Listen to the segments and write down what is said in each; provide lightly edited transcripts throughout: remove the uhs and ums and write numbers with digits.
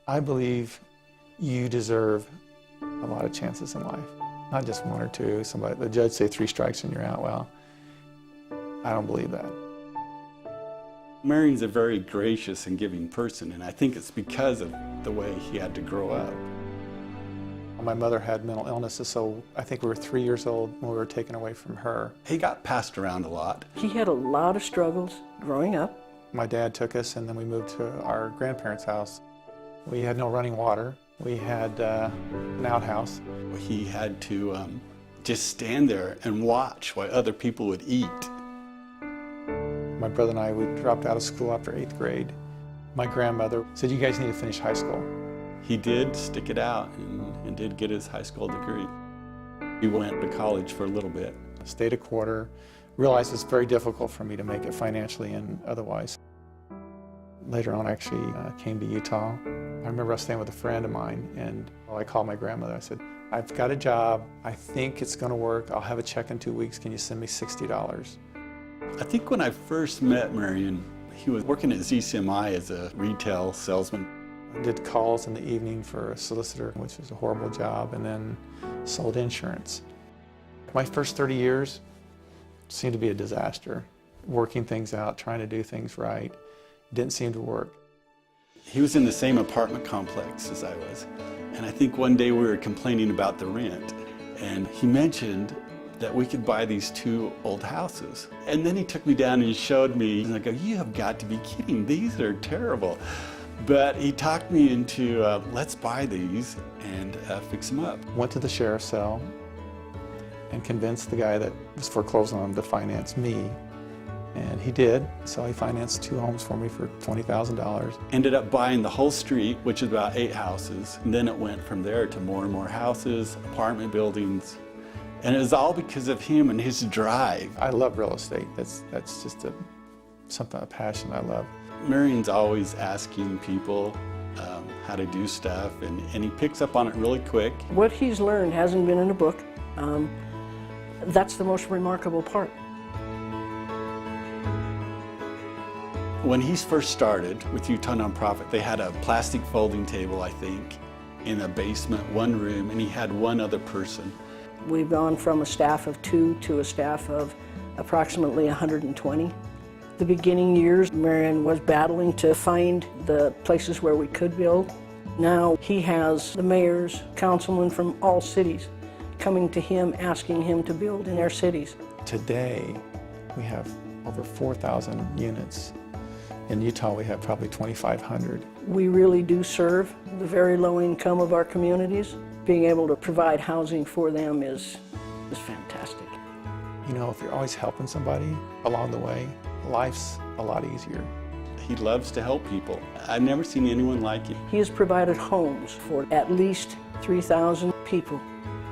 I believe you deserve a lot of chances in life, not just one or two. The judge say 3 strikes and you're out. Well, I don't believe that. Marion's a very gracious and giving person, and I think it's because of the way he had to grow up. My mother had mental illnesses, so I think we were 3 years old when we were taken away from her. He got passed around a lot. He had a lot of struggles growing up. My dad took us, and then we moved to our grandparents' house. We had no running water. We had an outhouse. He had to just stand there and watch while other people would eat. My brother and I, we dropped out of school after 8th grade. My grandmother said, "You guys need to finish high school." He did stick it out and did get his high school degree. He went to college for a little bit. Stayed a quarter, realized it's very difficult for me to make it financially and otherwise. Later on, I actually came to Utah. I remember I was staying with a friend of mine, and I called my grandmother. I said, "I've got a job. I think it's going to work. I'll have a check in 2 weeks. Can you send me $60? I think when I first met Marion, he was working at ZCMI as a retail salesman. I did calls in the evening for a solicitor, which was a horrible job, and then sold insurance. My first 30 years seemed to be a disaster. Working things out, trying to do things right, didn't seem to work. He was in the same apartment complex as I was, and I think one day we were complaining about the rent, and he mentioned that we could buy these 2 old houses. And then he took me down and showed me, and I go, "You have got to be kidding, these are terrible." But he talked me into, let's buy these and fix them up. Went to the sheriff's cell and convinced the guy that was foreclosing on him to finance me. And he did, so he financed 2 homes for me for $20,000. Ended up buying the whole street, which is about 8 houses. And then it went from there to more and more houses, apartment buildings. And it was all because of him and his drive. I love real estate. That's just a passion I love. Marion's always asking people how to do stuff, and he picks up on it really quick. What he's learned hasn't been in a book. That's the most remarkable part. When he first started with Utah Nonprofit, they had a plastic folding table, I think, in the basement, 1 room, and he had 1 other person. We've gone from a staff of 2 to a staff of approximately 120. The beginning years, Marion was battling to find the places where we could build. Now he has the mayors, councilmen from all cities coming to him, asking him to build in their cities. Today, we have over 4,000 units. In Utah, we have probably 2,500. We really do serve the very low income of our communities. Being able to provide housing for them is fantastic. You know, if you're always helping somebody along the way, life's a lot easier. He loves to help people. I've never seen anyone like him. He has provided homes for at least 3,000 people.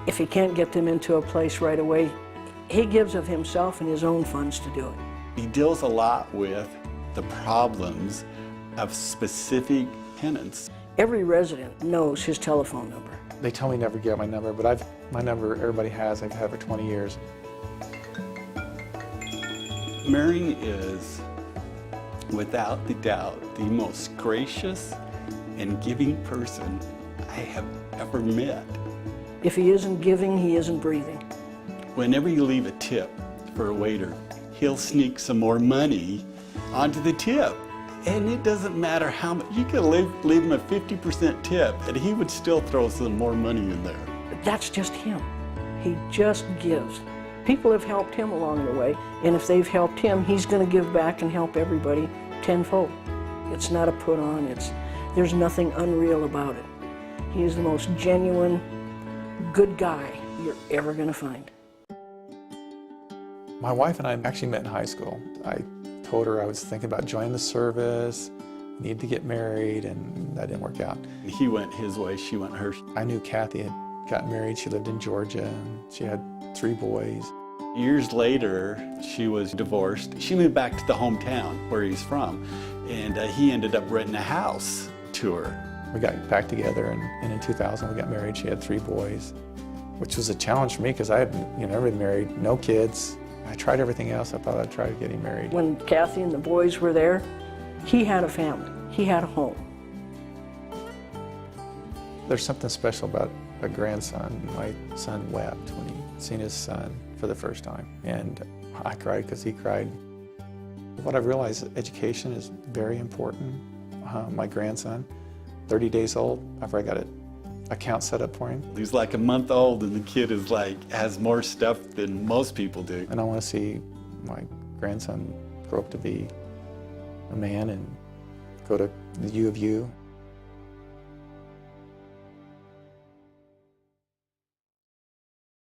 If he can't get them into a place right away, he gives of himself and his own funds to do it. He deals a lot with the problems of specific tenants. Every resident knows his telephone number. They tell me never give my number, but my number everybody has. I've had for 20 years. Marion is, without the doubt, the most gracious and giving person I have ever met. If he isn't giving, he isn't breathing. Whenever you leave a tip for a waiter, he'll sneak some more money onto the tip. And it doesn't matter how much, you could leave him a 50% tip and he would still throw some more money in there. But that's just him. He just gives. People have helped him along the way, and if they've helped him, he's going to give back and help everybody tenfold. It's not a put on, there's nothing unreal about it. He is the most genuine, good guy you're ever going to find. My wife and I actually met in high school. I told her I was thinking about joining the service, needed to get married, and that didn't work out. He went his way, she went hers. I knew Kathy had gotten married. She lived in Georgia, and she had 3 boys. Years later, she was divorced. She moved back to the hometown where he's from, and he ended up renting a house to her. We got back together, and in 2000 we got married. She had 3 boys, which was a challenge for me because I had never been married, no kids. I tried everything else. I thought I'd try getting married. When Kathy and the boys were there, he had a family. He had a home. There's something special about a grandson. My son wept when he seen his son for the first time, and I cried because he cried. What I've realized is education is very important. My grandson, 30 days old, I've already got an account set up for him. He's like a month old and the kid is has more stuff than most people do. And I want to see my grandson grow up to be a man and go to the U of U.